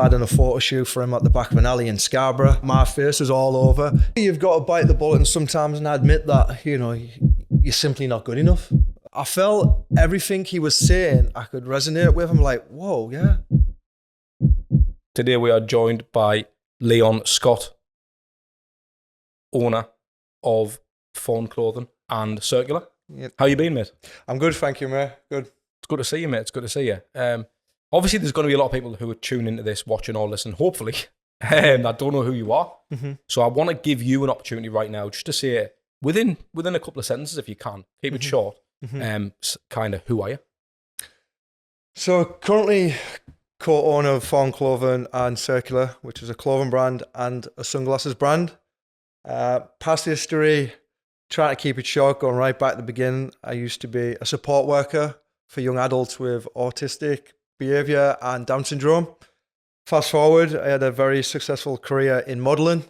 I had a photo shoot for him at the back of an alley in Scarborough. My face is all over. You've got to bite the bullet sometimes and admit that, you're simply not good enough. I felt everything he was saying, I could resonate with. I'm like, whoa, yeah. Today we are joined by Leon Scott, owner of Fawn Clothing and Circulr. Yep. How you been, mate? I'm good, thank you, mate. Good. It's good to see you, mate. It's good to see you. Obviously, there's going to be a lot of people who are tuning into this, watching or listening, hopefully, that don't know who you are. Mm-hmm. So I want to give you an opportunity right now just to say, within a couple of sentences, if you can, keep it short, kind of, who are you? So currently co-owner of Fawn Clothing and Circulr, which is a clothing brand and a sunglasses brand. Past history, trying to keep it short, going right back at the beginning. I used to be a support worker for young adults with autistic behaviour and Down syndrome. Fast forward, I had a very successful career in modelling,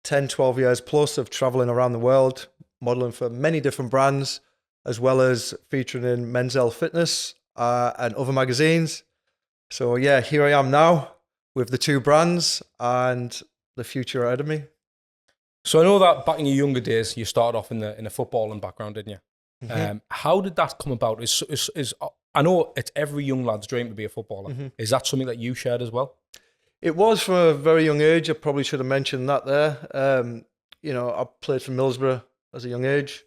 10, 12 years plus of travelling around the world, modelling for many different brands, as well as featuring in Men's Health Fitness and other magazines. So yeah, here I am now with the two brands and the future ahead of me. So I know that back in your younger days, you started off in the footballing background, didn't you? Mm-hmm. How did that come about? I know it's every young lad's dream to be a footballer. Mm-hmm. Is that something that you shared as well? It was from a very young age. I probably should have mentioned that there. I played for Middlesbrough as a young age.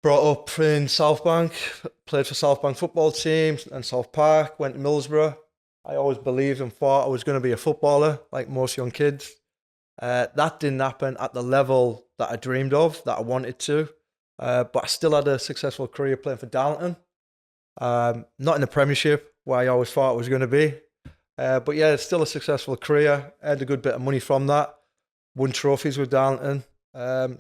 Brought up in South Bank, played for South Bank football team and South Park, went to Middlesbrough. I always believed and thought I was going to be a footballer, like most young kids. That didn't happen at the level that I dreamed of, that I wanted to. But I still had a successful career playing for Darlington. Not in the Premiership, where I always thought it was going to be. But yeah, it's still a successful career. I had a good bit of money from that. Won trophies with Darlington.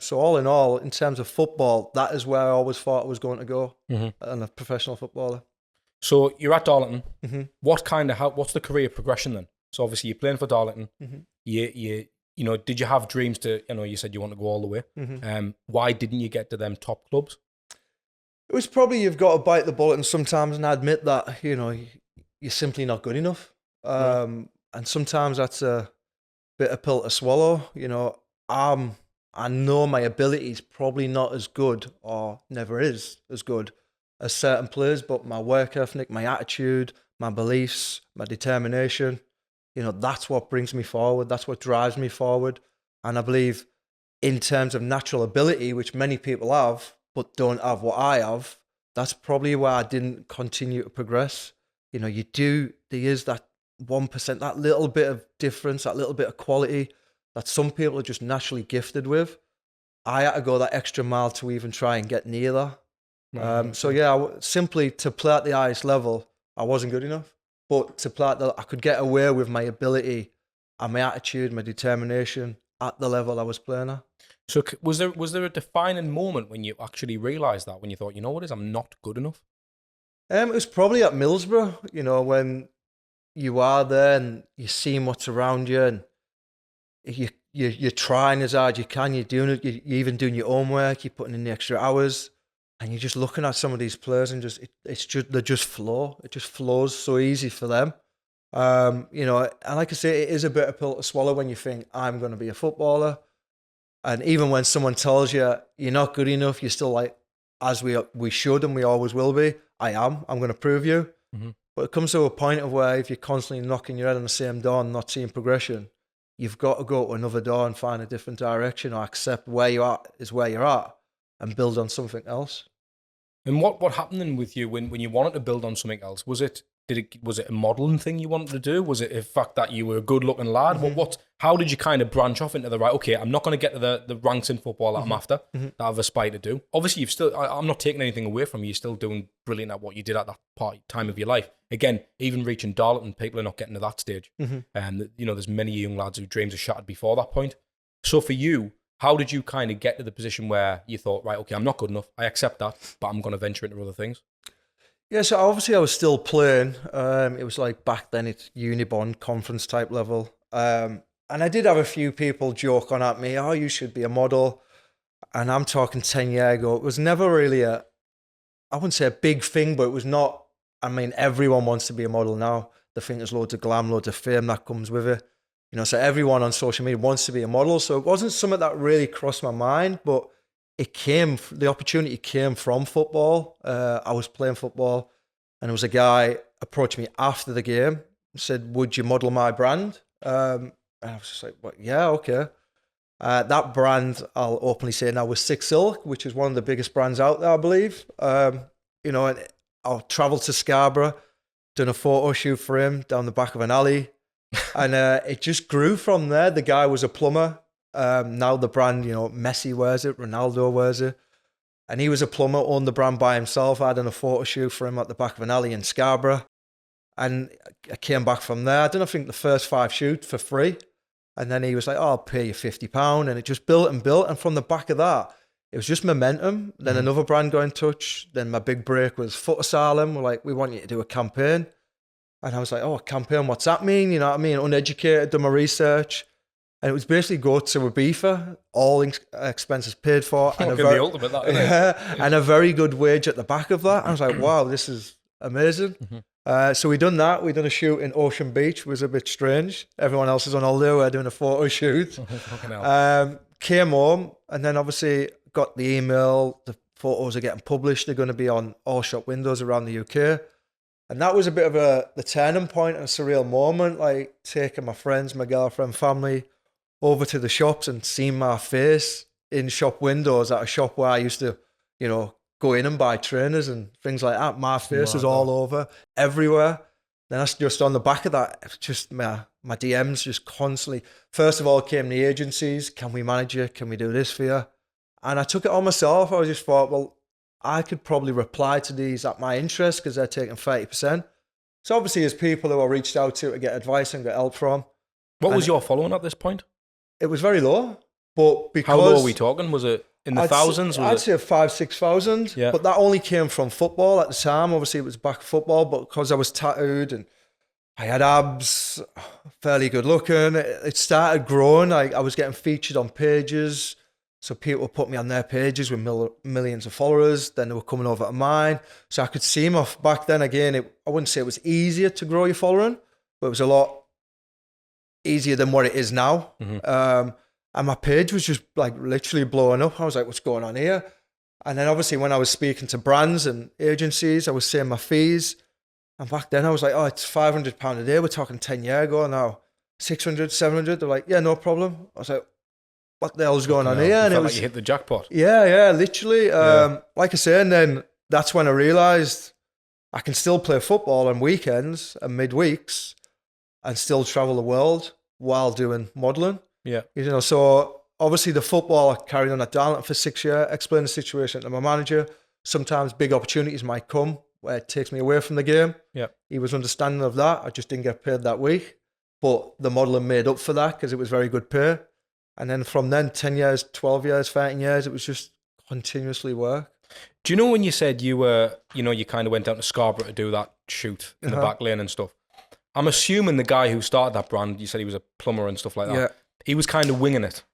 So all in all, in terms of football, that is where I always thought I was going to go, and a professional footballer. So you're at Darlington. Mm-hmm. What's the career progression then? So obviously you're playing for Darlington. Mm-hmm. Did you have dreams to, you said you want to go all the way. Mm-hmm. Why didn't you get to them top clubs? It was probably you've got to bite the bullet and sometimes and admit that, you're simply not good enough. And sometimes that's a bit of pill to swallow. I know my ability is probably not as good or never is as good as certain players, but my work ethic, my attitude, my beliefs, my determination, that's what brings me forward. That's what drives me forward. And I believe in terms of natural ability, which many people have, but don't have what I have, that's probably why I didn't continue to progress. There is that 1%, that little bit of difference, that little bit of quality that some people are just naturally gifted with. I had to go that extra mile to even try and get near that. So yeah, simply to play at the highest level, I wasn't good enough. But to play I could get away with my ability and my attitude, my determination at the level I was playing at. So was there a defining moment when you actually realised that, when you thought, what it is, I'm not good enough? It was probably at Middlesbrough, when you are there and you're seeing what's around you and you're trying as hard as you can, you're doing it, you're even doing your own work, you're putting in the extra hours, and you're just looking at some of these players and they just flow. It just flows so easy for them. And like I say, it is a bit of a pill to swallow when you think, I'm going to be a footballer. And even when someone tells you you're not good enough, you're still like, as we should and we always will be, I'm going to prove you. Mm-hmm. But it comes to a point of where if you're constantly knocking your head on the same door and not seeing progression, you've got to go to another door and find a different direction, or accept where you are is where you're at and build on something else. And what happened then with you when you wanted to build on something else? Was it a modelling thing you wanted to do? Was it the fact that you were a good-looking lad? Mm-hmm. How did you kind of branch off into okay, I'm not going to get to the ranks in football that I'm after, that I've aspired to do? Obviously, I'm not taking anything away from you. You're still doing brilliant at what you did at that time of your life. Again, even reaching Darlington, people are not getting to that stage. And there's many young lads whose dreams are shattered before that point. So for you, how did you kind of get to the position where you thought, right, okay, I'm not good enough, I accept that, but I'm going to venture into other things? Yeah, so obviously I was still playing. It was like back then, it's Unibond conference type level. And I did have a few people joke on at me, you should be a model. And I'm talking 10 years ago. It was never really I wouldn't say a big thing, but it was not, everyone wants to be a model now. They think there's loads of glam, loads of fame that comes with it. So everyone on social media wants to be a model. So it wasn't something that really crossed my mind, but the opportunity came from football. I was playing football, and there was a guy approached me after the game and said, "Would you model my brand?" And I was just like, "What? Yeah, okay." That brand, I'll openly say now, was Circlr, which is one of the biggest brands out there, I believe. And I travelled to Scarborough, done a photo shoot for him down the back of an alley, and it just grew from there. The guy was a plumber. Now the brand, Messi wears it, Ronaldo wears it, and he was a plumber, owned the brand by himself. I done a photo shoot for him at the back of an alley in Scarborough, and I came back from there. I didn't think the first 5 shoots for free. And then he was like, "Oh, I'll pay you £50." And it just built and built. And from the back of that, it was just momentum. Then another brand got in touch. Then my big break was Foot Asylum. We're like, "We want you to do a campaign." And I was like, "Oh, a campaign, what's that mean?" You know what I mean? Uneducated, done my research. And it was basically go to Ibiza, all expenses paid for. And the ultimate, that, isn't it? And a very good wage at the back of that. I was like, wow, this is amazing. So we done that. We done a shoot in Ocean Beach. It was a bit strange. Everyone else is on holiday. We're doing a photo shoot. Came home, and then obviously got the email. The photos are getting published. They're going to be on all shop windows around the UK. And that was a bit of the turning point and a surreal moment, like taking my friends, my girlfriend, family over to the shops and seeing my face in shop windows at a shop where I used to, go in and buy trainers and things like that. My face was all over, everywhere. Then that's just on the back of that, it's just my DMs just constantly. First of all, came the agencies. Can we manage you? Can we do this for you? And I took it on myself. I just thought, well, I could probably reply to these at my interest because they're taking 30%. So obviously there's people who I reached out to get advice and get help from. What was your following at this point? It was very low. But because, how low are we talking? Was it in the thousands? I'd say 5,000-6,000. Yeah. But that only came from football at the time. Obviously, it was back football, but because I was tattooed and I had abs, fairly good looking, it started growing. I was getting featured on pages. So people put me on their pages with millions of followers. Then they were coming over to mine. So I could see them back then. Again, I wouldn't say it was easier to grow your following, but it was a lot easier than what it is now. And my page was just like literally blowing up. I was like, what's going on here? And then obviously when I was speaking to brands and agencies, I was saying my fees. And back then I was like, oh, it's £500 a day. We're talking 10 years ago now. 600, 700. They're like, yeah, no problem. I was like, what the hell's going on here? And it was like you hit the jackpot. Yeah, literally. Like I say, and then that's when I realised I can still play football on weekends and midweeks and still travel the world while doing modelling. Yeah. So obviously the football, I carried on at Darlington for 6 years, explained the situation to my manager. Sometimes big opportunities might come where it takes me away from the game. Yeah. He was understanding of that. I just didn't get paid that week. But the modelling made up for that because it was very good pay. And then from then, 10 years, 12 years, 13 years, it was just continuously work. Do you know when you said you were, you kind of went down to Scarborough to do that shoot in the back lane and stuff? I'm assuming the guy who started that brand, you said he was a plumber and stuff like that. Yeah. He was kind of winging it.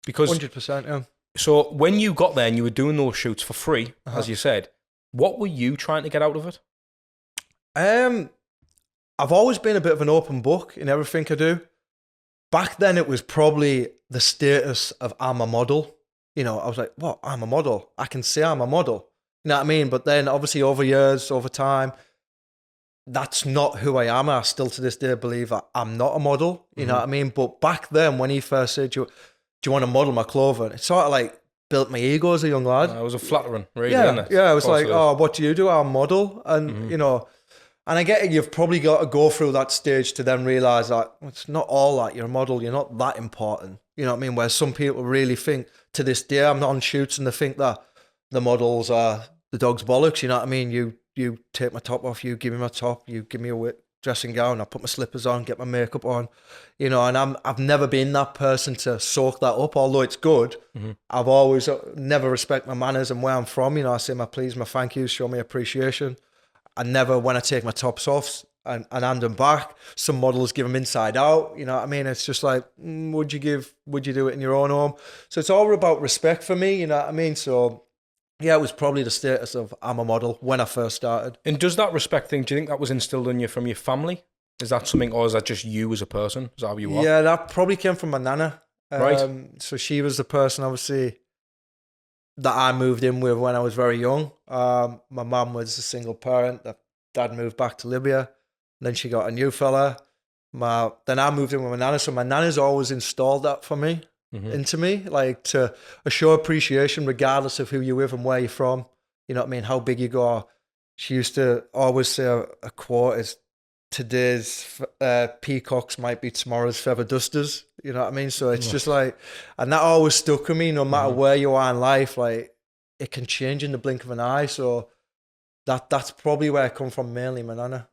Because 100%, yeah. So when you got there and you were doing those shoots for free, as you said, what were you trying to get out of it? I've always been a bit of an open book in everything I do. Back then, it was probably the status of I'm a model. I was like, what? I'm a model. I can say I'm a model. You know what I mean? But then obviously over years, over time, that's not who I am. I still to this day believe that I'm not a model. You know what I mean? But back then, when he first said, do you want to model my clothing? It sort of like built my ego as a young lad. It was a flattering, really, yeah, isn't it? Yeah, it was like, oh, what do you do? I'm a model. And, and I get it, you've probably got to go through that stage to then realise that it's not all that. You're a model. You're not that important. You know what I mean? Where some people really think, to this day, I'm not on shoots and they think that the models are the dog's bollocks. You know what I mean? You take my top off, you give me my top, you give me a dressing gown, I put my slippers on, get my makeup on, and I've never been that person to soak that up, although it's good. I've always never respect my manners and where I'm from. I say my please, my thank yous, show me appreciation. I never, when I take my tops off and hand them back, some models give them inside out. You know what I mean? It's just like, would you do it in your own home? So it's all about respect for me. You know what I mean? So yeah, it was probably the status of I'm a model when I first started. And does that respect thing, do you think that was instilled in you from your family? Is that something, or is that just you as a person? Is that how you are? Yeah, that probably came from my nana. Right. So she was the person, obviously, that I moved in with when I was very young. My mum was a single parent. Dad moved back to Libya. Then she got a new fella. Then I moved in with my nana. So my nana's always installed that for me, into me, like to show appreciation regardless of who you're with and where you're from. You know what I mean? How big you go. She used to always say a quote is, today's peacocks might be tomorrow's feather dusters. You know what I mean? So it's just like, and that always stuck with me. No matter where you are in life, like it can change in the blink of an eye. So that's probably where I come from, mainly my nana.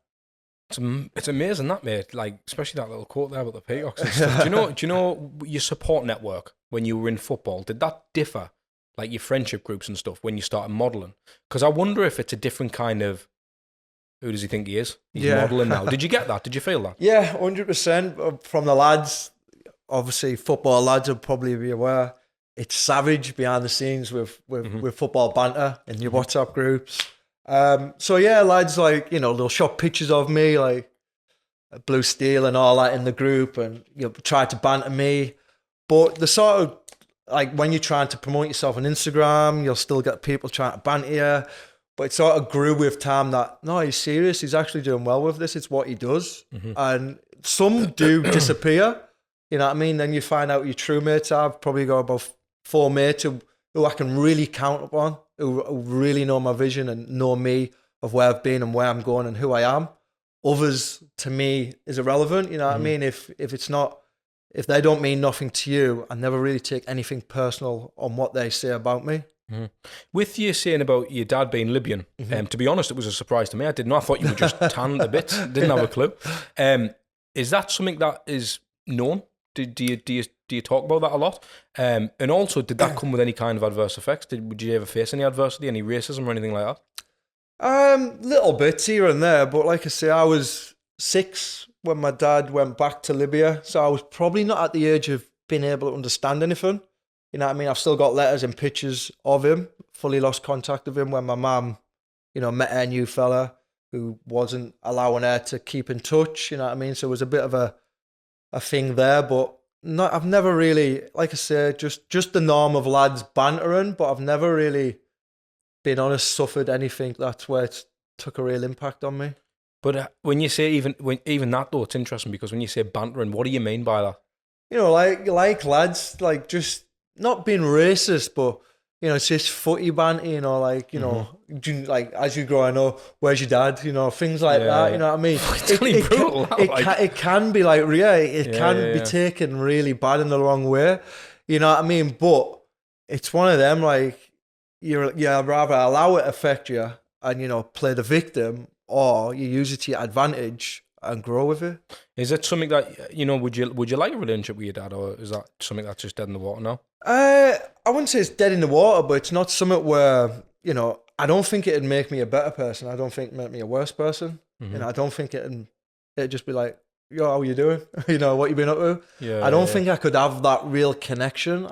It's amazing that, mate. Like, especially that little quote there about the peacocks and stuff. Do you know your support network when you were in football? Did that differ, like your friendship groups and stuff, when you started modelling? Because I wonder if it's a different kind of. Who does he think he is? He's modelling now. Did you get that? Did you feel that? Yeah, 100% from the lads. Obviously, football lads will probably be aware. It's savage behind the scenes with football banter in your WhatsApp groups. So yeah, lads, like, they'll shop pictures of me, like blue steel and all that in the group, and you'll try to banter me. But the sort of, like, when you're trying to promote yourself on Instagram, you'll still get people trying to banter you. But it sort of grew with time that, no, he's serious. He's actually doing well with this. It's what he does. And some do disappear. You know what I mean? Then you find out your true mates. I've probably got about 4 mates who I can really count upon, who really know my vision and know me, of where I've been and where I'm going and who I am. Others, to me, is irrelevant. You know what I mean? If they don't mean nothing to you, I never really take anything personal on what they say about me. With you saying about your dad being Libyan, to be honest, it was a surprise to me. I didn't know. I thought you were just tanned a bit. Didn't have a clue. Is that something that is known? Do you talk about that a lot? And also, did that come with any kind of adverse effects? Would you ever face any adversity, any racism or anything like that? Little bits here and there, but like I say, I was 6 when my dad went back to Libya, so I was probably not at the age of being able to understand anything. You know what I mean? I've still got letters and pictures of him. Fully lost contact of him when my mum, met her new fella who wasn't allowing her to keep in touch. You know what I mean? So it was a bit of a thing there, but I've never really, like I say, just the norm of lads bantering, but I've never really, being honest, suffered anything that's where it's took a real impact on me. But when you say even that though, it's interesting because when you say bantering, what do you mean by that? Like lads, like just not being racist, but it's just footy banter, like as you growing up, where's your dad, things like that, you know what I mean? It can be like, it can be taken really bad in the wrong way, you know what I mean? But it's one of them, like, you'd rather allow it to affect you and, play the victim, or you use it to your advantage and grow with it. Is it something that, would you like a relationship with your dad, or is that something that's just dead in the water now? I wouldn't say it's dead in the water, but it's not something where, I don't think it'd make me a better person. I don't think it'd make me a worse person. I don't think it'd just be like, yo, how you doing? What you been up to? I don't think I could have that real connection.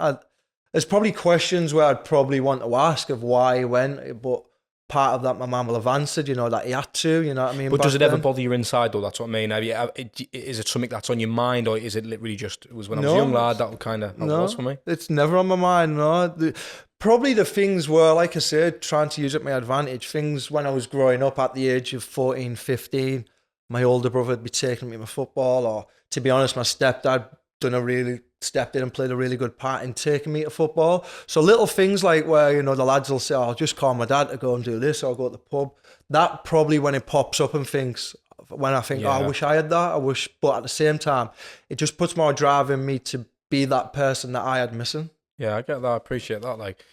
There's probably questions where I'd probably want to ask of why he went, but part of that my mum will have answered, that he had to, you know what I mean? But does it ever bother you inside though? That's what I mean. Is it something that's on your mind, or is it literally just, it was when I was a young lad, that kind of was for me? It's never on my mind, no. Probably the things were, like I said, trying to use it to my advantage. Things when I was growing up at the age of 14, 15, my older brother would be taking me to football, or to be honest, my stepdad stepped in and played a really good part in taking me to football. So little things like where, the lads will say, oh, I'll just call my dad to go and do this, or I'll go to the pub. That probably when it pops up and when I think, I wish I had that, but at the same time, it just puts more drive in me to be that person that I had missing. Yeah, I get that. I appreciate that. Like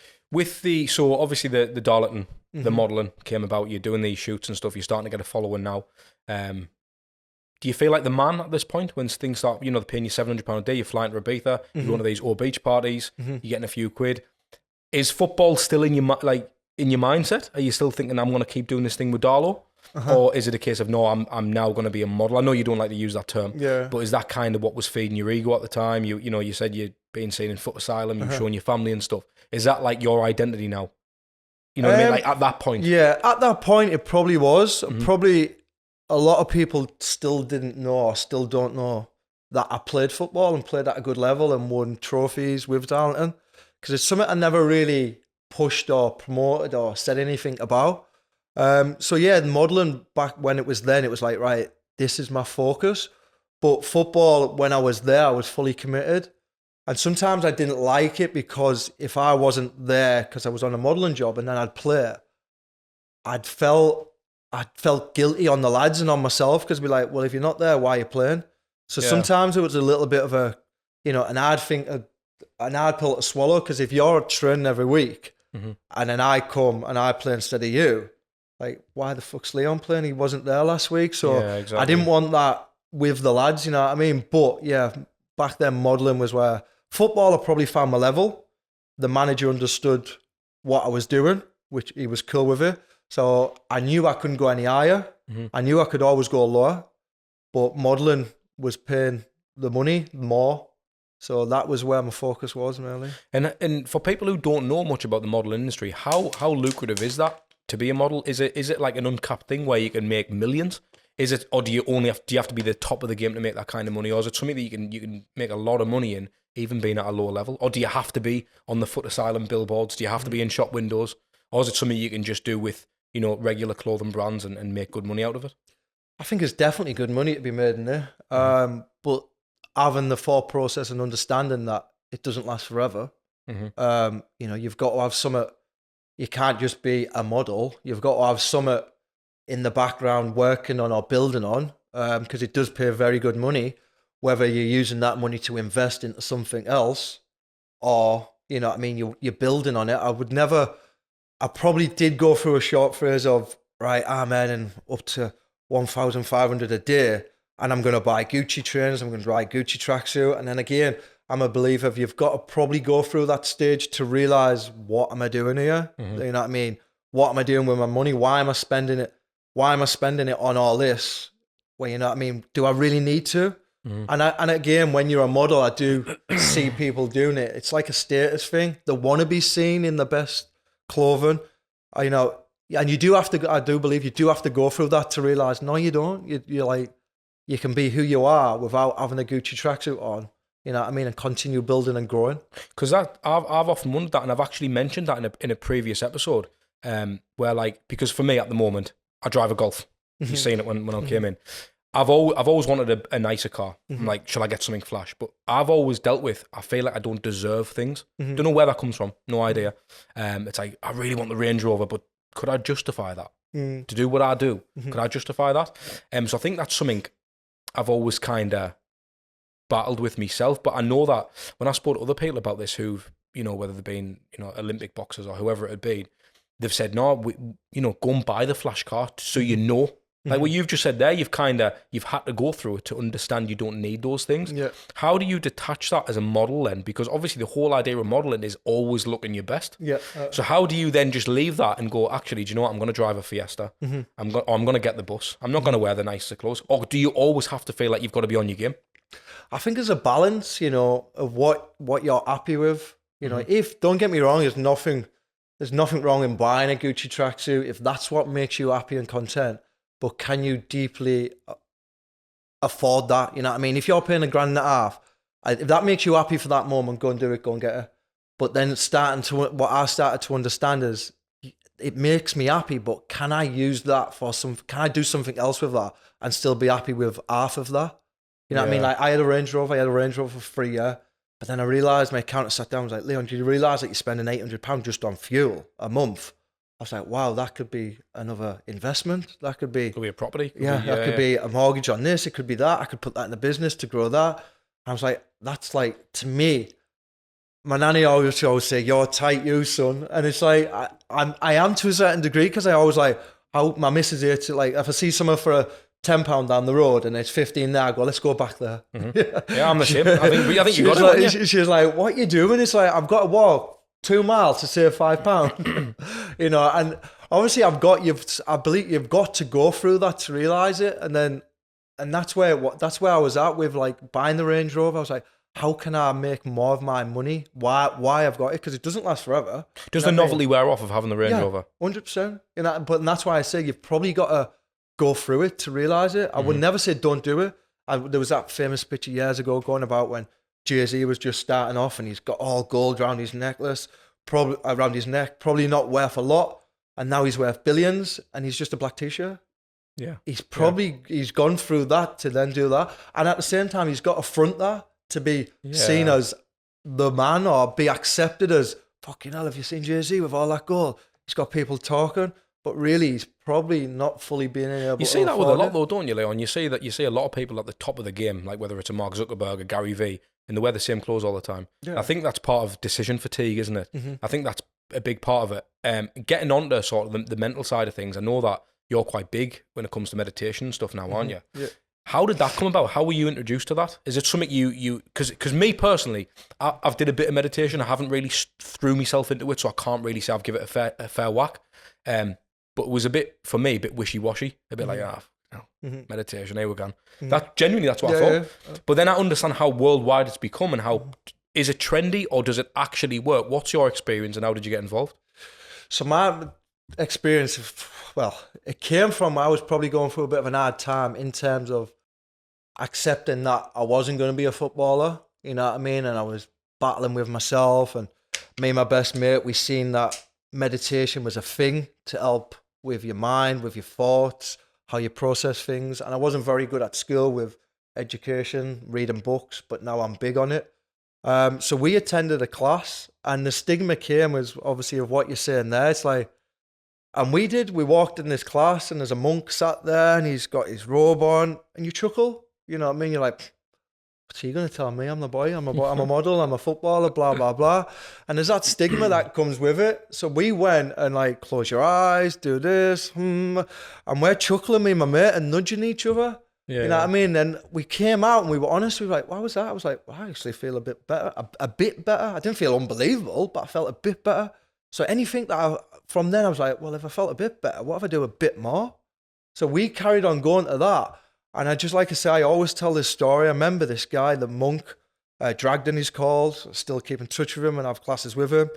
so obviously the Darlington, the modelling came about, you're doing these shoots and stuff, you're starting to get a following now. Do you feel like the man at this point when things start, they're paying you £700 a day, you're flying to Ibiza, you're going to these all beach parties, you're getting a few quid. Is football still in your mindset? Are you still thinking, I'm going to keep doing this thing with Darlow? Or is it a case of, no, I'm now going to be a model? I know you don't like to use that term, but is that kind of what was feeding your ego at the time? You said you'd been seen in Foot Asylum, you've shown your family and stuff. Is that like your identity now? You know what I mean? Like at that point? Yeah, at that point it probably was. Probably a lot of people still didn't know or still don't know that I played football and played at a good level and won trophies with Darlington, because it's something I never really pushed or promoted or said anything about. So yeah, modelling back when it was then, it was like, right, this is my focus. But football, when I was there, I was fully committed. And sometimes I didn't like it because if I wasn't there because I was on a modelling job and then I'd play, I'd felt guilty on the lads and on myself, because be like, well, if you're not there, why are you playing? So sometimes it was a little bit of a, an hard pill to swallow, because if you're training every week and then I come and I play instead of you, like, why the fuck's Leon playing? He wasn't there last week. So exactly. I didn't want that with the lads, you know what I mean? But yeah, back then modelling was where football, I probably found my level. The manager understood what I was doing, which he was cool with it. So I knew I couldn't go any higher. I knew I could always go lower, but modelling was paying the money more. So that was where my focus was, really. And for people who don't know much about the modelling industry, how lucrative is that to be a model? Is it like an uncapped thing where you can make millions? Is it, or do you have to be the top of the game to make that kind of money, or is it something that you can make a lot of money in, even being at a lower level? Or do you have to be on the foot asylum billboards? Do you have to be in shop windows? Or is it something you can just do with, regular clothing brands and make good money out of it? I think it's definitely good money to be made in there. But having the thought process and understanding that it doesn't last forever, you've got to have something. You can't just be a model. You've got to have something in the background working on or building on, because it does pay very good money, whether you're using that money to invest into something else or, you're building on it. I probably did go through a short phase of, right, I'm earning up to 1,500 a day and I'm going to buy Gucci trainers, I'm going to buy Gucci tracksuit. And then again, I'm a believer of you've got to probably go through that stage to realize, what am I doing here? You know what I mean? What am I doing with my money? Why am I spending it? Why am I spending it on all this? Well, you know what I mean? Do I really need to? And again, when you're a model, I do see people doing it. It's like a status thing. They want to be seen in the best clothing, and you do have to, I do believe you do have to go through that to realize, no, you don't. You're like, you can be who you are without having a Gucci tracksuit on. You know what I mean? And continue building and growing. Because I've often wondered that, and I've actually mentioned that in a previous episode, where because for me at the moment, I drive a Golf. You've seen it when I came in. I've always wanted a nicer car. I'm like, shall I get something flash? But I've always dealt with, I feel like I don't deserve things. Don't know where that comes from. No idea. It's like, I really want the Range Rover, but could I justify that? To do what I do? Could I justify that? So I think that's something I've always kind of battled with myself. But I know that when I spoke to other people about this who've, whether they've been, Olympic boxers or whoever it had been, they've said, no, go and buy the flash car so like what you've just said there, you've had to go through it to understand you don't need those things. Yeah. How do you detach that as a model then? Because obviously the whole idea of modeling is always looking your best. Yeah. So how do you then just leave that and go, actually, do you know what? I'm going to drive a Fiesta. I'm going to get the bus. I'm not going to wear the nicer clothes. Or do you always have to feel like you've got to be on your game? I think there's a balance, of what you're happy with. If, don't get me wrong, there's nothing wrong in buying a Gucci tracksuit if that's what makes you happy and content. But can you deeply afford that? You know what I mean? If you're paying $1,500, if that makes you happy for that moment, go and do it, go and get it. But then what I started to understand is, it makes me happy, but can I use that can I do something else with that and still be happy with half of that? You know what I mean? Like, I had a Range Rover for 3 years, but then I realised, my accountant sat down and was like, Leon, do you realise that you're spending £800 just on fuel a month? I was like, wow, that could be another investment. That could be a property. That could be a mortgage on this. It could be that. I could put that in the business to grow that. I was like, that's like, to me, my nanny always say, you're tight, you son. And it's like, I am to a certain degree, because I always like, how my missus here to, like, if I see someone for a £10 down the road and it's 15 there, I go, let's go back there. Yeah, I'm the same. I think you got like, it. She's like, what you doing? It's like, I've got to walk 2 miles to save £5. And obviously I believe you've got to go through that to realize it. And that's where I was at with, like, buying the Range Rover. I was like, how can I make more of my money? Why I've got it? Because it doesn't last forever. Does the novelty wear off of having the Range Rover? 100%. But that's why I say you've probably got to go through it to realize it. I would never say don't do it. There was that famous picture years ago going about when Jay-Z was just starting off and he's got all gold around his necklace, probably around his neck, probably not worth a lot. And now he's worth billions and he's just a black t-shirt. Yeah. He's gone through that to then do that. And at the same time, he's got to front that to be seen as the man or be accepted as, fucking hell, have you seen Jay-Z with all that gold? He's got people talking, but really he's probably not fully being able to You see that with a lot it. though, don't you, Leon? You see a lot of people at the top of the game, like whether it's a Mark Zuckerberg or Gary Vee, and they wear the same clothes all the time. Yeah. I think that's part of decision fatigue, isn't it? Mm-hmm. I think that's a big part of it. Getting onto sort of the mental side of things, I know that you're quite big when it comes to meditation and stuff now, aren't you? Yeah. How did that come about? How were you introduced to that? Is it something because me personally, I've did a bit of meditation. I haven't really threw myself into it, so I can't really say I've given it a fair whack. But it was a bit, for me, a bit wishy-washy, a bit like, meditation, here we go. That's what I thought. Yeah. But then I understand how worldwide it's become and how, is it trendy or does it actually work? What's your experience and how did you get involved? So my experience, well, it came from, I was probably going through a bit of an hard time in terms of accepting that I wasn't going to be a footballer, you know what I mean? And I was battling with myself, and me and my best mate, we seen that meditation was a thing to help with your mind, with your thoughts, how you process things. And I wasn't very good at school with education, reading books, but now I'm big on it. So we attended a class, and the stigma came was obviously of what you're saying there. It's like, and we walked in this class, and there's a monk sat there, and he's got his robe on, and you chuckle, you know what I mean? You're like, what's he going to tell me? I'm the boy, I'm a model, I'm a footballer, blah, blah, blah. And there's that stigma that comes with it. So we went and like, close your eyes, do this, and we're chuckling, me and my mate, and nudging each other. Yeah, you know what I mean? And we came out and we were honest. We were like, what was that? I was like, well, I actually feel a bit better, a bit better. I didn't feel unbelievable, but I felt a bit better. So anything from then I was like, well, if I felt a bit better, what if I do a bit more? So we carried on going to that. And I just, like I say, I always tell this story. I remember this guy, the monk, Dragden he's called, still keep in touch with him and have classes with him.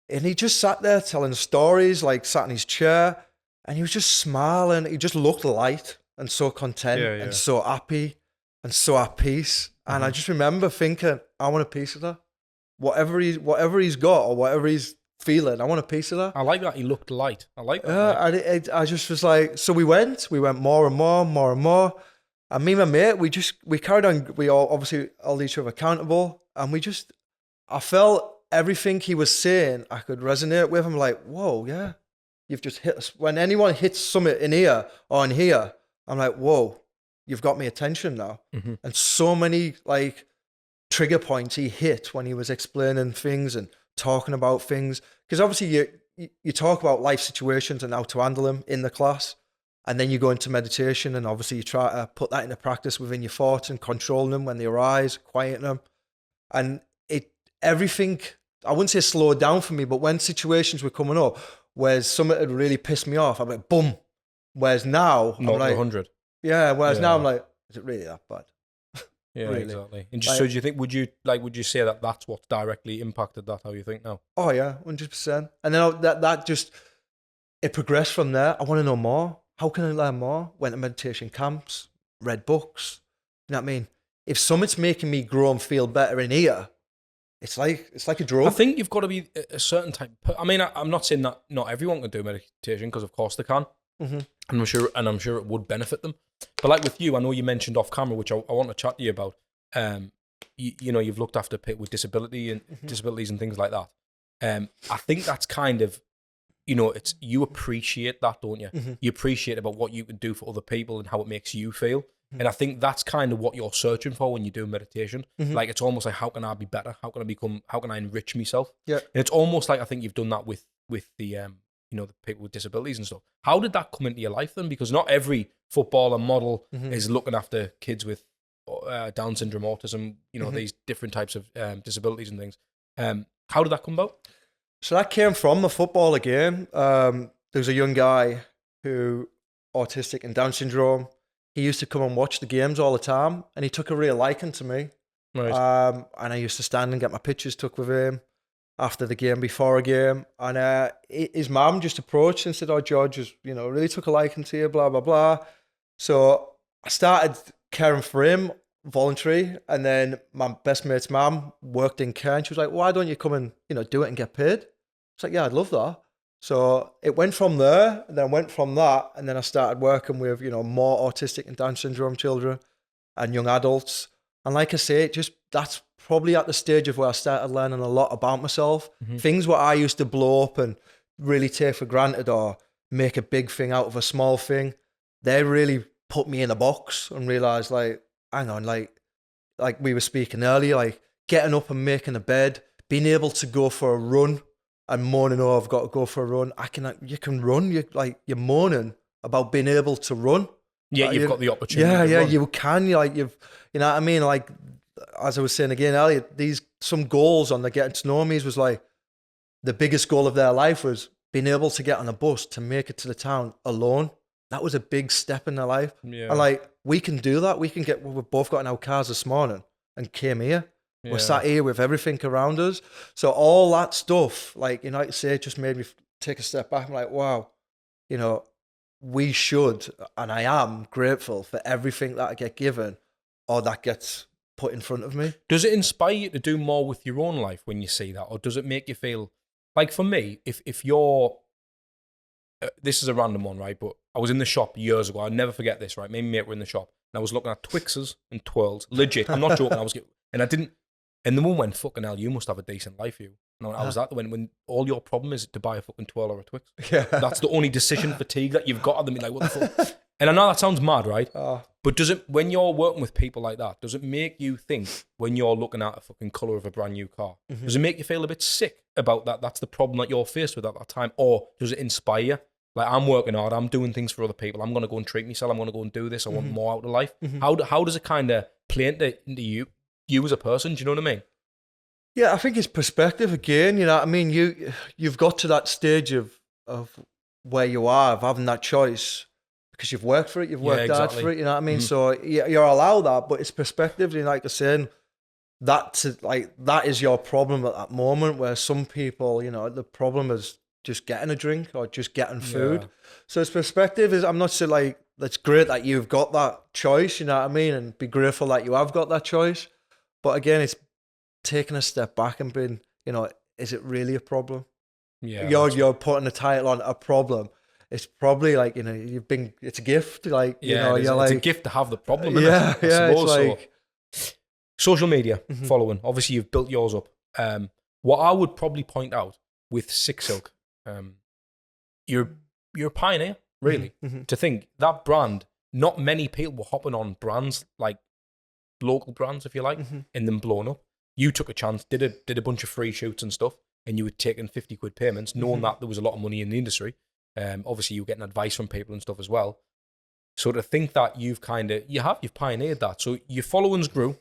And he just sat there telling stories, like sat in his chair, and he was just smiling. He just looked light and so content and so happy and so at peace. And I just remember thinking, I want a piece of that. Whatever he's got or whatever he's feeling, I want a piece of that. I like that he looked light. I like that. And I just was like, so we went more and more. And me and my mate, we carried on. We all obviously held each other accountable. And I felt everything he was saying, I could resonate with. I'm like, whoa, yeah, you've just hit us. When anyone hits something in here or in here, I'm like, whoa, you've got me attention now. Mm-hmm. And so many like trigger points he hit when he was explaining things and talking about things. Because obviously you talk about life situations and how to handle them in the class. And then you go into meditation and obviously you try to put that into practice within your thoughts and controlling them when they arise, quieting them. And everything, I wouldn't say slowed down for me, but when situations were coming up where something had really pissed me off, I'm like, boom. Whereas now, not I'm like, 100. Yeah, whereas now I'm like, is it really that bad? Yeah, really? Exactly. And so do you think, would you say that that's what directly impacted that, how you think now? Oh yeah, 100%. And then that just, it progressed from there. I want to know more. How can I learn more? Went to meditation camps, read books. You know what I mean? If something's making me grow and feel better in here, it's like a drug. I think you've got to be a certain type. I mean, I'm not saying that not everyone can do meditation, because of course they can. Mm-hmm. And I'm sure it would benefit them. But like with you, I know you mentioned off camera, which I want to chat to you about. You know, you've looked after people with disabilities and things like that. I think that's kind of, you know, it's, you appreciate that, don't you? Mm-hmm. You appreciate about what you can do for other people and how it makes you feel. Mm-hmm. And I think that's kind of what you're searching for when you do meditation. Mm-hmm. Like, it's almost like, how can I be better? How can I enrich myself? Yeah. And it's almost like, I think you've done that with the, you know, the people with disabilities and stuff. How did that come into your life then? Because not every footballer model is looking after kids with Down syndrome, autism, you know, these different types of disabilities and things. How did that come about? So that came from the football again. There's a young guy who autistic and Down syndrome. He used to come and watch the games all the time, and he took a real liking to me. Right. And I used to stand and get my pictures took with him. after the game, before a game, and his mum just approached and said, "Oh, George has, really took a liking to you, blah blah blah." So I started caring for him voluntary, and then my best mate's mum worked in care, and she was like, "Why don't you come and do it and get paid?" It's like, "Yeah, I'd love that." So it went from there, and then went from that, and then I started working with more autistic and Down syndrome children and young adults. And like I say, that's probably at the stage of where I started learning a lot about myself. Things where I used to blow up and really take for granted or make a big thing out of a small thing, they really put me in a box and realized, like, hang on, like we were speaking earlier, like getting up and making a bed, being able to go for a run and moaning, "Oh, I've got to go for a run." You can run. You're moaning about being able to run. Yeah, you've got the opportunity. Yeah, you can. You know what I mean? Like, as I was saying again earlier, some goals on the getting to know me's was like the biggest goal of their life was being able to get on a bus to make it to the town alone. That was a big step in their life. Yeah. And like, we can do that. We've both got in our cars this morning and came here. Yeah. We're sat here with everything around us. So all that stuff, like, like you say, it just made me take a step back. I'm like, wow, we should, and I am grateful for everything that I get given or that gets put in front of me. Does it inspire you to do more with your own life when you see that? Or does it make you feel, like for me, if you're, this is a random one, right? But I was in the shop years ago. I'll never forget this, right? Me and mate were in the shop and I was looking at Twixes and Twirls. Legit, I'm not joking. And the woman went, "Fucking hell, you must have a decent life, you." And I was that when all your problem is to buy a fucking Twirl or a Twix. Yeah. That's the only decision fatigue that you've got. Like, what the fuck? And I know that sounds mad, right? But does it, when you're working with people like that, does it make you think when you're looking at a fucking colour of a brand new car, does it make you feel a bit sick about that? That's the problem that you're faced with at that time? Or does it inspire you? Like, I'm working hard, I'm doing things for other people, I'm going to go and treat myself, I'm going to go and do this, I want more out of life. How does it kind of play into you as a person? Do you know what I mean? Yeah, I think it's perspective again. You know what I mean? You've got to that stage of where you are, of having that choice because you've worked for it, you've worked hard for it. You know what I mean? So you're allowed that, but it's perspective. And like I said, that is your problem at that moment. Where some people, the problem is just getting a drink or just getting food. Yeah. So it's perspective. I'm not saying like that's great that you've got that choice. You know what I mean? And be grateful that you have got that choice. But again, it's taking a step back and being, is it really a problem? Yeah, you're putting a title on a problem. It's probably like, it's a gift. Like, it's a gift to have the problem. Yeah, I suppose. It's like, so, social media following. Obviously, you've built yours up. What I would probably point out with Circlrco, you're a pioneer, really. To think that brand, not many people were hopping on brands like local brands, if you like, and then blowing up. You took a chance, did a bunch of free shoots and stuff, and you were taking 50 quid payments, knowing that there was a lot of money in the industry. Obviously, you were getting advice from people and stuff as well. So to think that you've pioneered that. So your followings grew.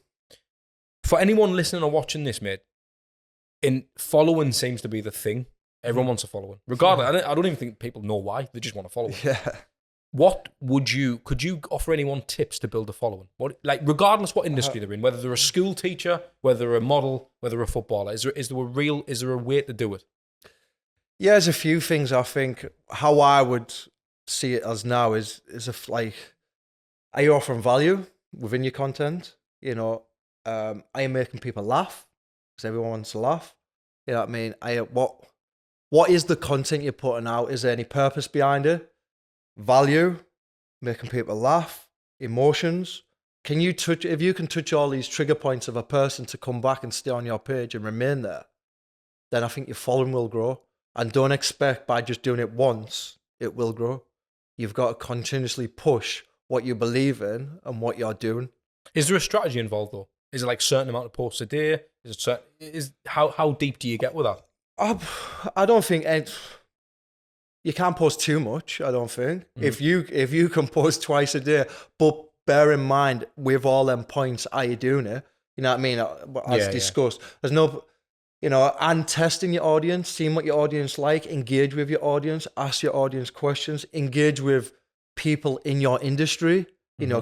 For anyone listening or watching this, mate, following seems to be the thing. Everyone wants a following. Regardless, I don't even think people know why. They just want a following. Yeah. Could you offer anyone tips to build a following? Regardless what industry they're in, whether they're a school teacher, whether they're a model, whether they're a footballer, is there a way to do it? Yeah, there's a few things. I think how I would see it as now is are you offering value within your content? Are you making people laugh? Because everyone wants to laugh. You know what I mean? What is the content you're putting out? Is there any purpose behind it? Value, making people laugh, emotions. If you can touch all these trigger points of a person to come back and stay on your page and remain there, then I think your following will grow. And don't expect by just doing it once, it will grow. You've got to continuously push what you believe in and what you're doing. Is there a strategy involved though? Is it like a certain amount of posts a day? How deep do you get with that? I don't think you can't post too much, I don't think. If you can post twice a day, but bear in mind, with all them points, are you doing it? You know what I mean? As discussed. There's no, and testing your audience, seeing what your audience like, engage with your audience, ask your audience questions, engage with people in your industry,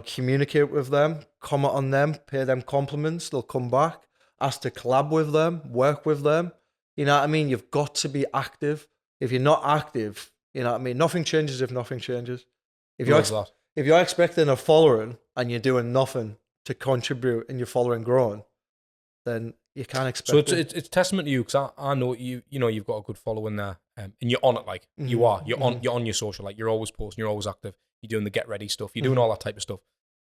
communicate with them, comment on them, pay them compliments, they'll come back, ask to collab with them, work with them. You know what I mean? You've got to be active. If you're not active, you know what I mean? Nothing changes if nothing changes. If you're, if you're expecting a following and you're doing nothing to contribute and your following growing, then you can't expect So it's testament to you, because I know you know you've got a good following there, and you're on it, like you're on your social, like you're always posting, you're always active, you're doing the get ready stuff, you're doing all that type of stuff.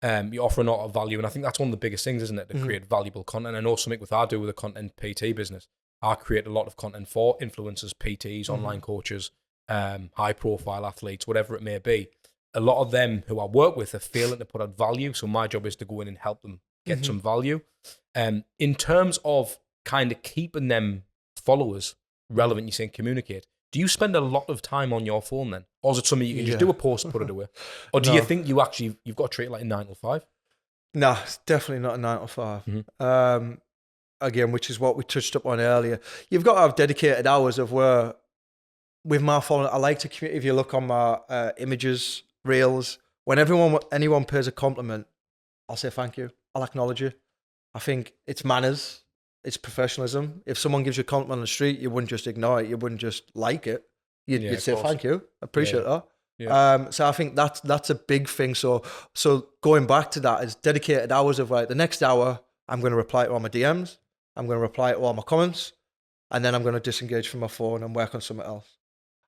You're offering a lot of value, and I think that's one of the biggest things, isn't it, to create valuable content. I know something with I do with the content PT business. I create a lot of content for influencers, PTs, online coaches, high profile athletes, whatever it may be. A lot of them who I work with are failing to put out value, so my job is to go in and help them get some value. In terms of kind of keeping them followers relevant, you saying communicate, do you spend a lot of time on your phone then? Or is it something you can just do a post, put it away? Or do you think you've got to treat it like a 9 to 5? No, it's definitely not a 9 to 5. Again, which is what we touched up on earlier. You've got to have dedicated hours of where, with my following, I like to, if you look on my images, reels, when anyone pays a compliment, I'll say thank you. I'll acknowledge you. I think it's manners. It's professionalism. If someone gives you a compliment on the street, you wouldn't just ignore it. You wouldn't just like it. You'd say thank you. I appreciate that. Yeah. So I think that's a big thing. So going back to that is dedicated hours of like the next hour, I'm going to reply to all my DMs. I'm going to reply to all my comments, and then I'm going to disengage from my phone and work on something else.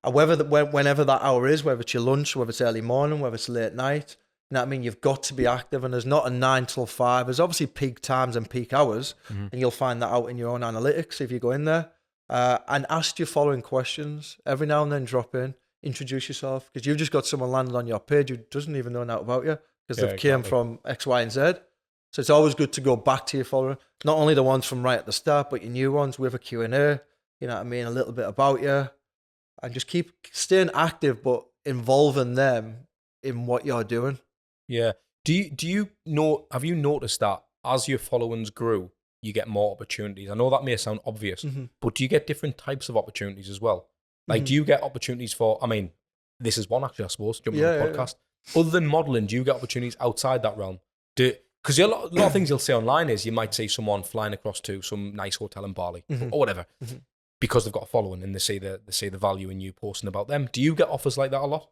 And whenever that hour is, whether it's your lunch, whether it's early morning, whether it's late night, you know what I mean? You've got to be active, and there's not a 9 till 5. There's obviously peak times and peak hours, and you'll find that out in your own analytics if you go in there. And ask your following questions. Every now and then drop in, introduce yourself, because you've just got someone landed on your page who doesn't even know that about you, because they've came from X, Y, and Z. So it's always good to go back to your follower, not only the ones from right at the start, but your new ones with a Q&A, you know what I mean, a little bit about you, and just keep staying active, but involving them in what you're doing. Yeah. Do you know, have you noticed that as your followings grew, you get more opportunities? I know that may sound obvious, but do you get different types of opportunities as well? Like, do you get opportunities for, I mean, this is one actually, I suppose, jumping on the podcast. Other than modeling, do you get opportunities outside that realm? Because a lot of things you'll see online is you might see someone flying across to some nice hotel in Bali or whatever, because they've got a following and they see the value in you posting about them. Do you get offers like that a lot?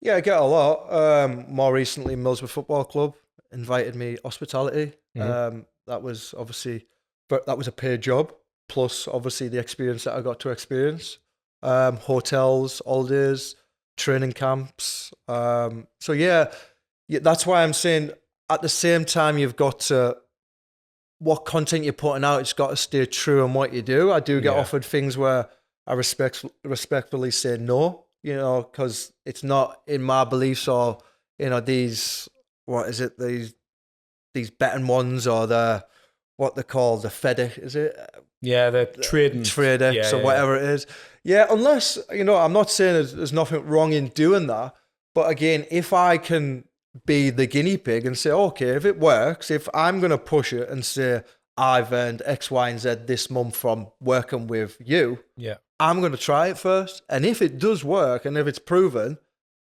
Yeah, I get a lot. More recently, Millsborough Football Club invited me hospitality. That was obviously, but that was a paid job, plus obviously the experience that I got to experience. Hotels, holidays, training camps. So yeah, that's why I'm saying at the same time you've got to, what content you're putting out, it's got to stay true on what you do. I do get offered things where I respectfully say no, you know, because it's not in my beliefs, or, you know, these betting ones, or what they call the FedEx, is it? Yeah, the trading. TradeX or whatever it is. Yeah, unless, you know, I'm not saying there's nothing wrong in doing that. But again, if I can be the guinea pig and say, okay, if it works, if I'm going to push it and say, I've earned X, Y, and Z this month from working with you, I'm going to try it first. And if it does work, and if it's proven,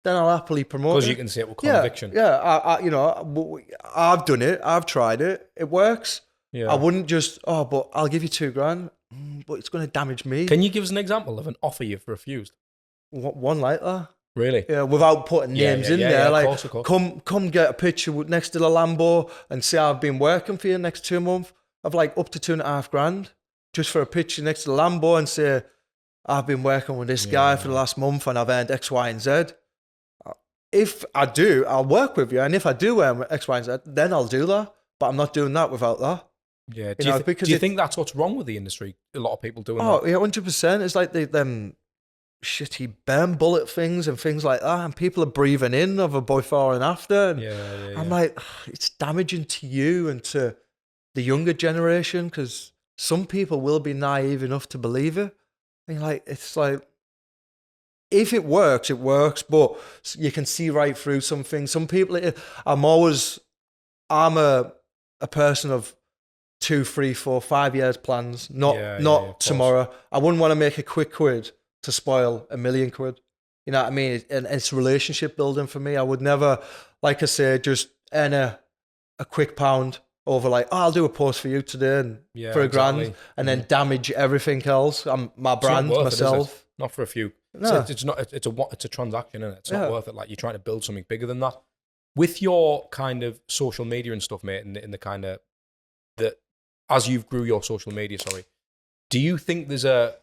then I'll happily promote it. Because you can see it with conviction. Yeah, you know, I've done it. I've tried it. It works. Yeah. I wouldn't just, but I'll give you $2,000, but it's going to damage me. Can you give us an example of an offer you've refused? One like that. Really? Yeah, without putting names in there. Like, of course. Come get a picture next to the Lambo and say I've been working for you next 2 months. I've like up to $2,500 just for a picture next to the Lambo and say, I've been working with this guy for the last month and I've earned X, Y, and Z. If I do, I'll work with you. And if I do earn X, Y, and Z, then I'll do that. But I'm not doing that without that. Yeah. Do you think that's what's wrong with the industry? A lot of people doing that. Oh, yeah, 100%. It's like them shitty burn bullet things and things like that. And people are breathing in of a before and after. And I'm like, it's damaging to you and to the younger generation, because some people will be naive enough to believe it. And it's like, if it works, it works, but you can see right through some things. Some people, I'm a person of 2, 3, 4, 5 years plans, not tomorrow. I wouldn't want to make a quick quid to spoil $1 million quid. You know what I mean? And it's relationship building for me. I would never, like I say, just earn a quick pound over like, oh, I'll do a post for you today and for a grand, and then damage everything else. My brand, myself. Not for a few. No. It's not. It's a transaction, isn't it? It's not worth it. Like, you're trying to build something bigger than that. With your kind of social media and stuff, mate, in the kind of that as you've grew your social media, do you think there's a?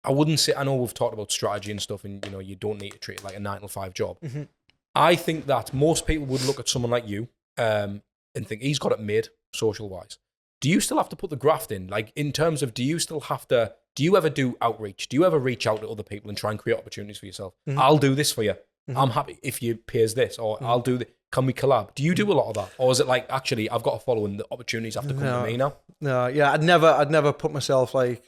I wouldn't say. I know we've talked about strategy and stuff, and you don't need to treat it like a 9-to-5 job. Mm-hmm. I think that most people would look at someone like you and think he's got it made social wise. Do you still have to put the graft in? Like, in terms of, do you ever do outreach? Do you ever reach out to other people and try and create opportunities for yourself? Mm-hmm. I'll do this for you. Mm-hmm. I'm happy if you pays this, or I'll do this. Can we collab? Do you do a lot of that? Or is it like, actually, I've got a following, the opportunities have to come to me now? No, yeah, I'd never put myself like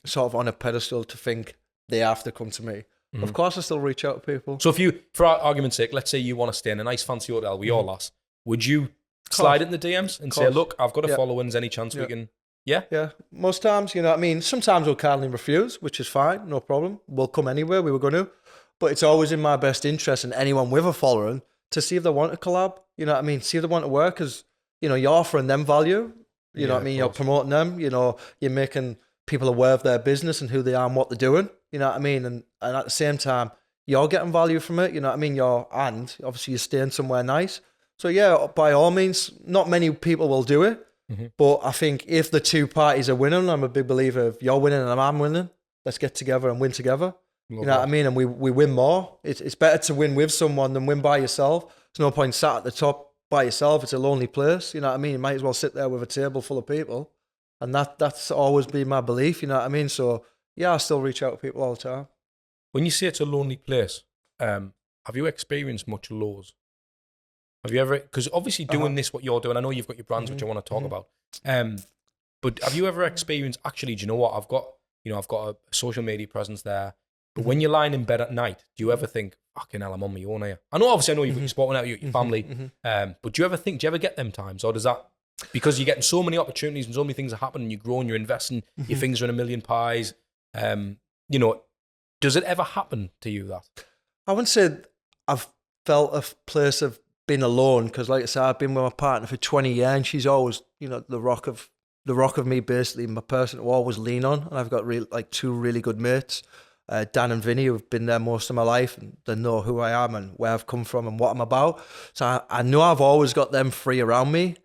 sort of on a pedestal to think they have to come to me. Mm-hmm. Of course, I still reach out to people. So if you, for argument's sake, let's say you want to stay in a nice fancy hotel with your lass, would you slide in the DMs and say, look, I've got a following, any chance we can... Yeah? Most times, you know what I mean? Sometimes we'll kindly refuse, which is fine, no problem. We'll come anywhere we were going to. But it's always in my best interest, and anyone with a following, to see if they want to collab. You know what I mean? See if they want to work, because, you're offering them value. You know what I mean? You're promoting them. You're making people aware of their business and who they are and what they're doing. You know what I mean? And at the same time, you're getting value from it. You know what I mean? And obviously you're staying somewhere nice. So yeah, by all means, not many people will do it. Mm-hmm. But I think if the two parties are winning, I'm a big believer of you're winning and I'm winning. Let's get together and win together. You know what I mean? And we win more. It's better to win with someone than win by yourself. There's no point sat at the top by yourself. It's a lonely place. You know what I mean? You might as well sit there with a table full of people. And that's always been my belief. You know what I mean? So yeah, I still reach out to people all the time. When you say it's a lonely place, have you experienced much lows? Have you ever, because obviously doing this, what you're doing, I know you've got your brands, which I want to talk about. But have you ever experienced, actually, do you know what? I've got a social media presence there. But when you're lying in bed at night, do you ever think, fucking hell, I'm on my own here? I know you've got your sport out, your family. But do you ever get them times? Or does that, because you're getting so many opportunities and so many things are happening, you're growing, you're investing, your fingers are in a million pies. Does it ever happen to you that? I wouldn't say I've felt a place of being alone, because like I said, I've been with my partner for 20 years and she's always, the rock of me, basically, my person to always lean on. And I've got two really good mates, Dan and Vinny, who've been there most of my life, and they know who I am and where I've come from and what I'm about. So I know I've always got them free around me.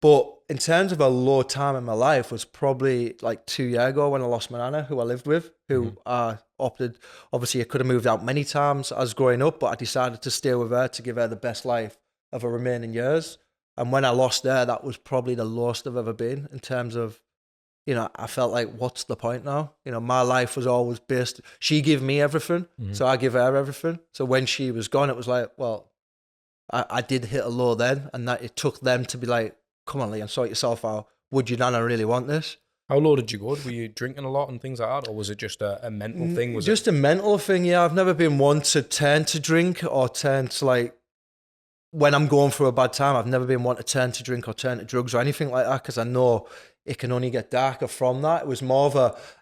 But in terms of a low time in my life was probably like 2 years ago when I lost my nana, who I lived with, who I opted, obviously I could have moved out many times as growing up, but I decided to stay with her to give her the best life of her remaining years. And when I lost her, that was probably the lowest I've ever been in terms of, I felt like, what's the point now? My life was always based, she gave me everything, so I give her everything. So when she was gone, it was like, well, I did hit a low then, and that it took them to be like, come on, Liam, sort yourself out. Would your nana really want this? How low did you go? Were you drinking a lot and things like that? Or was it just a mental thing? Just a mental thing, yeah. I've never been one to turn to drink or turn to when I'm going through a bad time, I've never been one to turn to drink or turn to drugs or anything like that, because I know it can only get darker from that. It was more of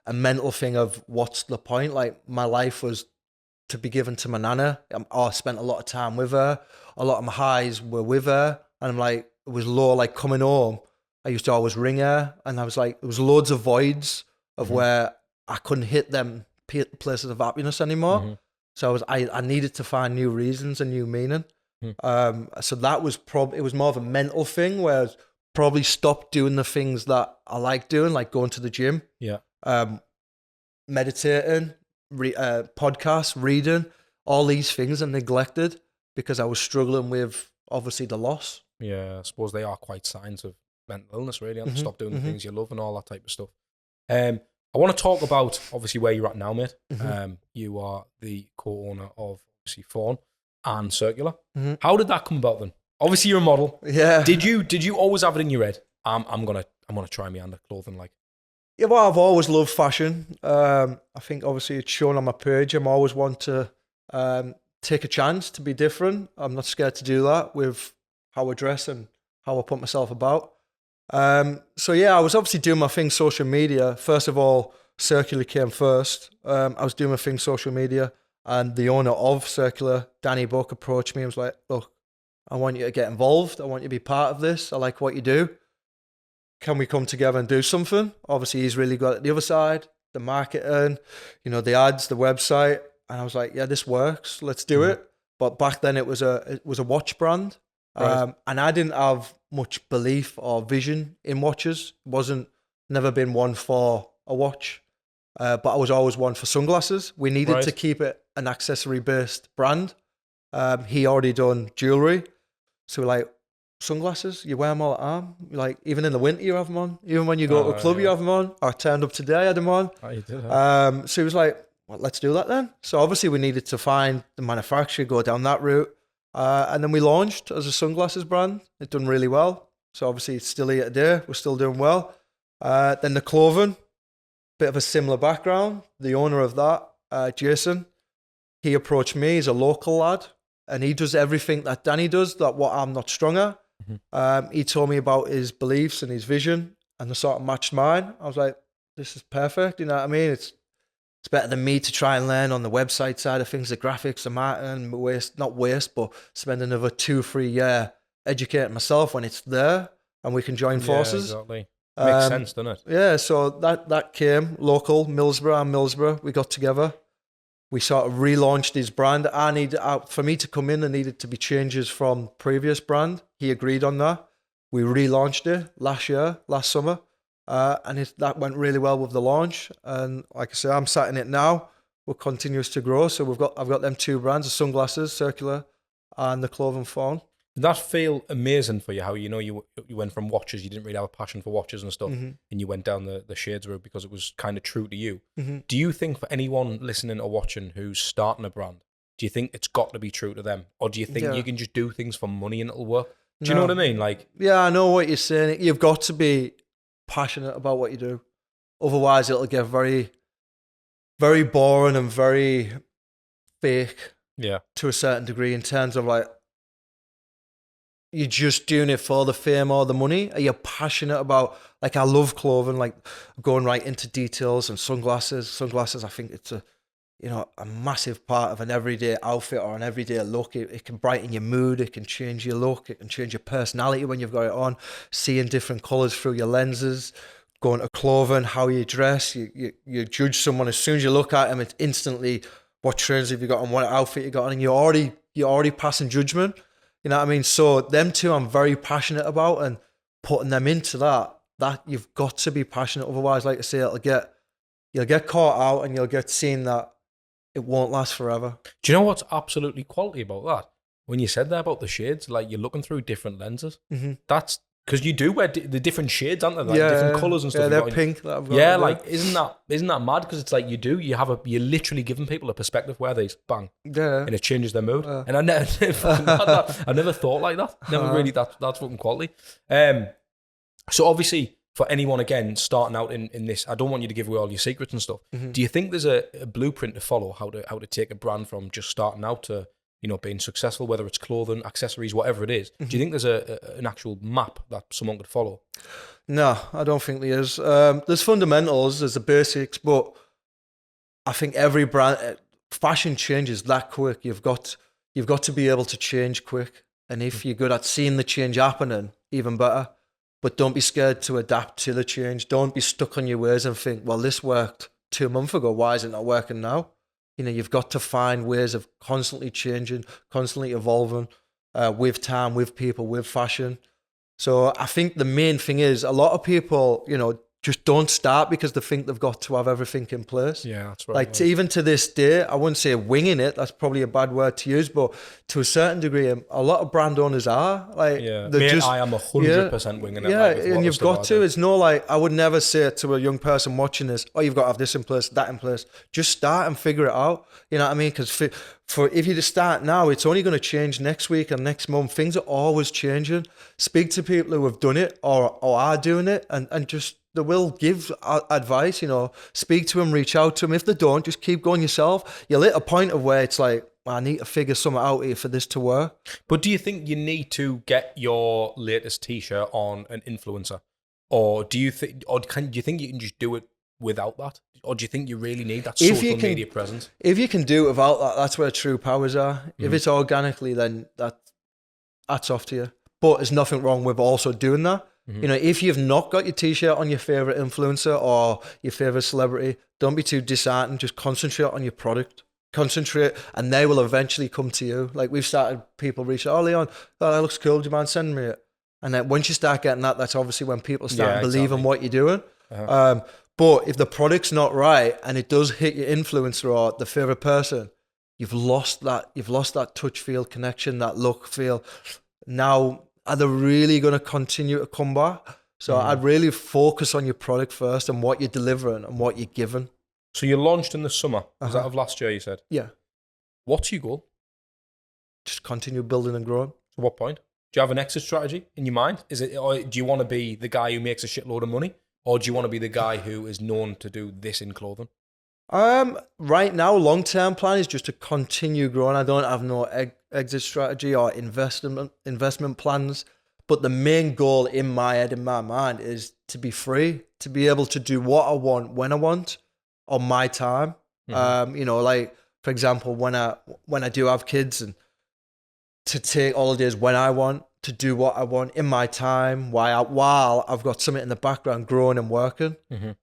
a mental thing of what's the point? Like, my life was to be given to my nana. I spent a lot of time with her. A lot of my highs were with her. And I'm like, it was low, like coming home. I used to always ring her, and I was like, there was loads of voids of where I couldn't hit them places of happiness anymore. So I needed to find new reasons and new meaning. So that was it was more of a mental thing, where I probably stopped doing the things that I like doing, like going to the gym, meditating, podcasts, reading, all these things I neglected because I was struggling with obviously the loss. Yeah, I suppose they are quite signs of mental illness, really, and stop doing the things you love and all that type of stuff. I want to talk about obviously where you're at now, mate. You are the co-owner of obviously Fawn and Circulr. How did that come about then? Obviously you're a model. Yeah. Did you always have it in your head? I'm gonna try me under clothing like. Yeah, well, I've always loved fashion. I think obviously it's shown on my page. I'm always want to take a chance to be different. I'm not scared to do that with how I dress and how I put myself about. So yeah, I was obviously doing my thing social media. First of all, Circulr came first. I was doing my thing social media, and the owner of Circulr, Danny Buck, approached me and was like, look, I want you to get involved. I want you to be part of this. I like what you do. can we come together and do something? Obviously, he's really good at the other side, the marketing, the ads, the website. And I was like, yeah, this works. Let's do it. But back then it was a watch brand. Right. And I didn't have much belief or vision in watches. Never been one for a watch. But I was always one for sunglasses. We needed to keep it an accessory-based brand. He already done jewelry. So we're like, sunglasses, you wear them all the time. Like, even in the winter, you have them on. Even when you go to a club, you have them on. I turned up today, I had them on. Oh, you did, huh? So he was like, well, let's do that then. So obviously we needed to find the manufacturer, go down that route. And then we launched as a sunglasses brand. It done really well. So obviously it's still here today. We're still doing well. Then the clothing, bit of a similar background. The owner of that, Jason, he approached me. He's a local lad. And he does everything that Danny does, that what I'm not strong at. He told me about his beliefs and his vision, and they sort of matched mine. I was like, this is perfect. You know what I mean? It's better than me to try and learn on the website side of things, the graphics, the marketing, but spend another 2-3 years educating myself when it's there and we can join forces. Exactly. Makes sense, doesn't it? Yeah, so that came local, Middlesbrough. We got together. We sort of relaunched his brand. For me to come in, there needed to be changes from previous brand. He agreed on that. We relaunched it last summer, and that went really well with the launch. And like I said, I'm sat in it now. We're continuous to grow. So I've got them 2 brands: the sunglasses, Circulr, and the clothing Fawn. Did that feel amazing for you? How you went from watches, you didn't really have a passion for watches and stuff, and you went down the shades route because it was kind of true to you. Do you think for anyone listening or watching who's starting a brand, do you think it's got to be true to them, or do you think you can just do things for money and it'll work? Do you know what I mean? Like, yeah, I know what you're saying. You've got to be passionate about what you do, otherwise it'll get very, very boring and very fake. Yeah, to a certain degree, in terms of like, you're just doing it for the fame or the money? Are you passionate about, like, I love clothing, like going right into details, and sunglasses. I think it's a massive part of an everyday outfit or an everyday look. It can brighten your mood. It can change your look. It can change your personality when you've got it on. Seeing different colors through your lenses, going to clothing, how you dress. You judge someone as soon as you look at them. It's instantly, what trends have you got on, what outfit you got on, and you're already passing judgment. You know what I mean? So them 2 I'm very passionate about, and putting them into that you've got to be passionate. Otherwise, like I say, you'll get caught out and you'll get seen that it won't last forever. Do you know what's absolutely quality about that? When you said that about the shades, like, you're looking through different lenses. That's because you do wear the different shades, aren't they? Like, different colours and stuff. Yeah, they're pink. That I've got. Yeah, like, isn't that mad? Because it's like you're literally giving people a perspective where these bang, and it changes their mood. And I never thought like that. Never really. That's fucking quality. So obviously, for anyone again starting out in this, I don't want you to give away all your secrets and stuff. Do you think there's a blueprint to follow how to take a brand from just starting out to being successful, whether it's clothing, accessories, whatever it is? Do you think there's an actual map that someone could follow? No, I don't think there is. There's fundamentals, there's the basics, but I think every brand, fashion changes that quick. You've got to be able to change quick. And if you're good at seeing the change happening, even better. But don't be scared to adapt to the change. Don't be stuck on your ways and think, well, this worked 2 months ago. Why is it not working now? You've got to find ways of constantly changing, constantly evolving with time, with people, with fashion. So I think the main thing is a lot of people, just don't start because they think they've got to have everything in place. Yeah, that's right. Like, even to this day, I wouldn't say winging it. That's probably a bad word to use, but to a certain degree, a lot of brand owners are. Like, I am 100% winging it. Yeah, and you've got to. It's no, like, I would never say to a young person watching this, oh, you've got to have this in place, that in place. Just start and figure it out. You know what I mean? Because if you just start now, it's only going to change next week and next month. Things are always changing. Speak to people who have done it or are doing it, and just, they will give advice, speak to them, reach out to them. If they don't, just keep going yourself. You'll hit a point of where it's like, I need to figure something out here for this to work. But do you think you need to get your latest t-shirt on an influencer? Or do you think you can just do it without that? Or do you think you really need that social media presence? If you can do it without that, that's where true powers are. If it's organically, then that's off to you. But there's nothing wrong with also doing that. You know, if you've not got your t-shirt on your favorite influencer or your favorite celebrity, don't be too disheartened. Just concentrate on your product. Concentrate, and they will eventually come to you. Like we've started, people reach out, oh, Leon, that looks cool. Do you mind sending me it? And then once you start getting that, that's obviously when people start believing what you're doing. But if the product's not right and it does hit your influencer or the favorite person, you've lost that. You've lost that touch, feel, connection, that look, feel. Now, are they really going to continue to come back? So I'd really focus on your product first and what you're delivering and what you're giving. So you launched in the summer. Was that of last year, you said? Yeah. What's your goal? Just continue building and growing. At what point? Do you have an exit strategy in your mind? Is it, or do you want to be the guy who makes a shitload of money? Or do you want to be the guy who is known to do this in clothing? Right now, long-term plan is just to continue growing. I don't have no exit strategy or investment plans. But the main goal in my head, in my mind, is to be free, to be able to do what I want when I want on my time. You know, like for example, when I do have kids, and to take holidays when I want, to do what I want in my time while I've got something in the background growing and working.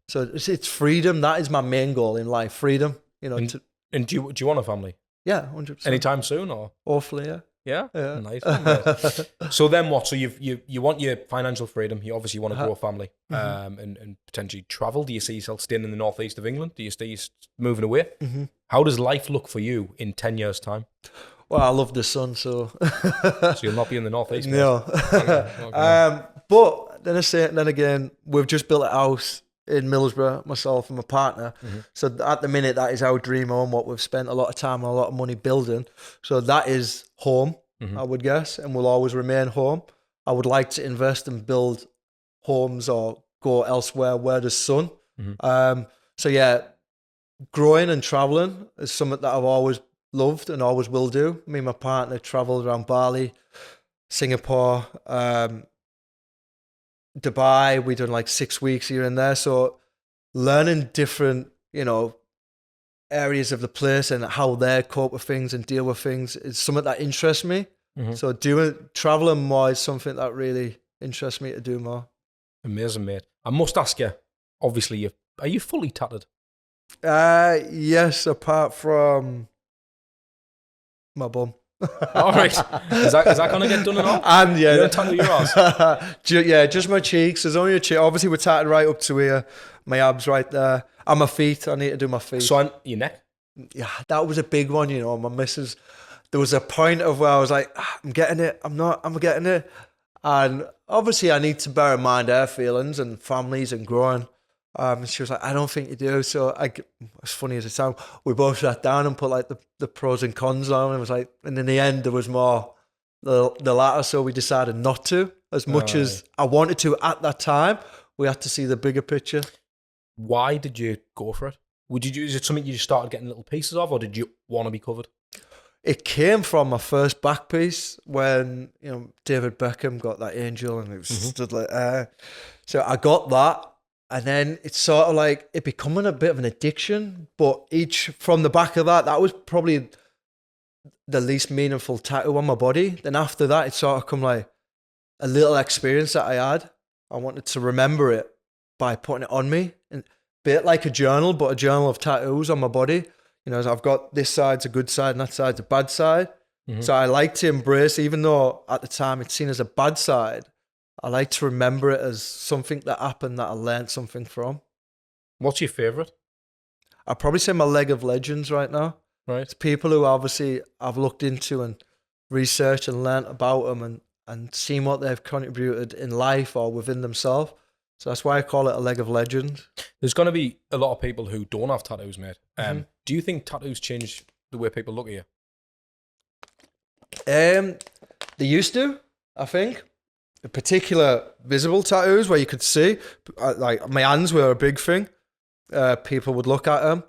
So it's freedom. That is my main goal in life, freedom. You know. And do you want a family? Yeah, 100%. Anytime soon, or hopefully, yeah. Yeah, yeah. Nice. So then what? So you want your financial freedom. You obviously want to grow a family, and potentially travel. Do you see yourself staying in the northeast of England? Do you see moving away? How does life look for you in 10 years' time? Well, I love the sun, so so you'll not be in the northeast. No. Okay. But then again, we've just built a house in Middlesbrough, myself and my partner. So at the minute, that is our dream home, what we've spent a lot of time and a lot of money building. So that is home, I would guess, and will always remain home. I would like to invest and build homes or go elsewhere where there's sun. So yeah, growing and traveling is something that I've always loved and always will do. Me and my partner traveled around Bali, Singapore, Dubai. We done like 6 weeks here and there. So learning different, you know, areas of the place and how they cope with things and deal with things is something that interests me. So traveling more is something that really interests me to do more. Amazing, mate. I must ask you, obviously, are you fully tatted? Yes, apart from my bum. All right. Is that going to get done at all? And yeah, you don't tattoo your ass? Yeah, just my cheeks. There's only a cheek. Obviously, we're tatted right up to here. My abs right there. And my feet. I need to do my feet. So on your neck? Yeah, that was a big one, you know. My missus, there was a point of where I was like, I'm getting it. I'm getting it. And obviously, I need to bear in mind her feelings and families and growing. And she was like, I don't think you do. So as funny as it sounds, we both sat down and put like the pros and cons on. And it was like, and in the end, there was more the latter. So we decided not to, as much as I wanted to at that time. We had to see the bigger picture. Why did you go for it? Is it something you just started getting little pieces of, or did you want to be covered? It came from my first back piece when, you know, David Beckham got that angel and it was stood like, so I got that. And then it's sort of like it becoming a bit of an addiction. But from the back of that was probably the least meaningful tattoo on my body. Then after that, it sort of come like a little experience that I had. I wanted to remember it by putting it on me. And a bit like a journal, but a journal of tattoos on my body. You know, I've got this side's a good side and that side's a bad side. So I like to embrace, even though at the time it's seen as a bad side, I like to remember it as something that happened that I learned something from. What's your favourite? I'd probably say my leg of legends right now. Right. It's people who obviously I've looked into and researched and learnt about them and seen what they've contributed in life or within themselves. So that's why I call it a leg of legends. There's going to be a lot of people who don't have tattoos, mate. Do you think tattoos change the way people look at you? They used to, I think. In particular, visible tattoos where you could see, like my hands were a big thing. People would look at them.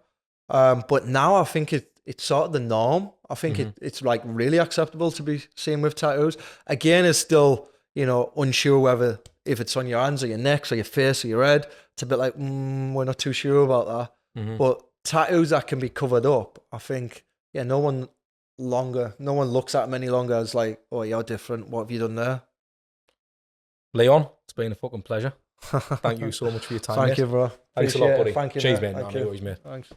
But now I think it's sort of the norm. I think it's like really acceptable to be seen with tattoos. Again, it's still, you know, unsure whether if it's on your hands or your necks or your face or your head. It's a bit like, we're not too sure about that. But tattoos that can be covered up, I think, yeah, no one looks at them any longer as like, oh, you're different. What have you done there? Leon, it's been a fucking pleasure. Thank you so much for your time. Thank mate. you, bro. Thanks a lot, Appreciate it. buddy. Thank you, Cheers, mate. mate. Thank No you. worries, mate. Thanks.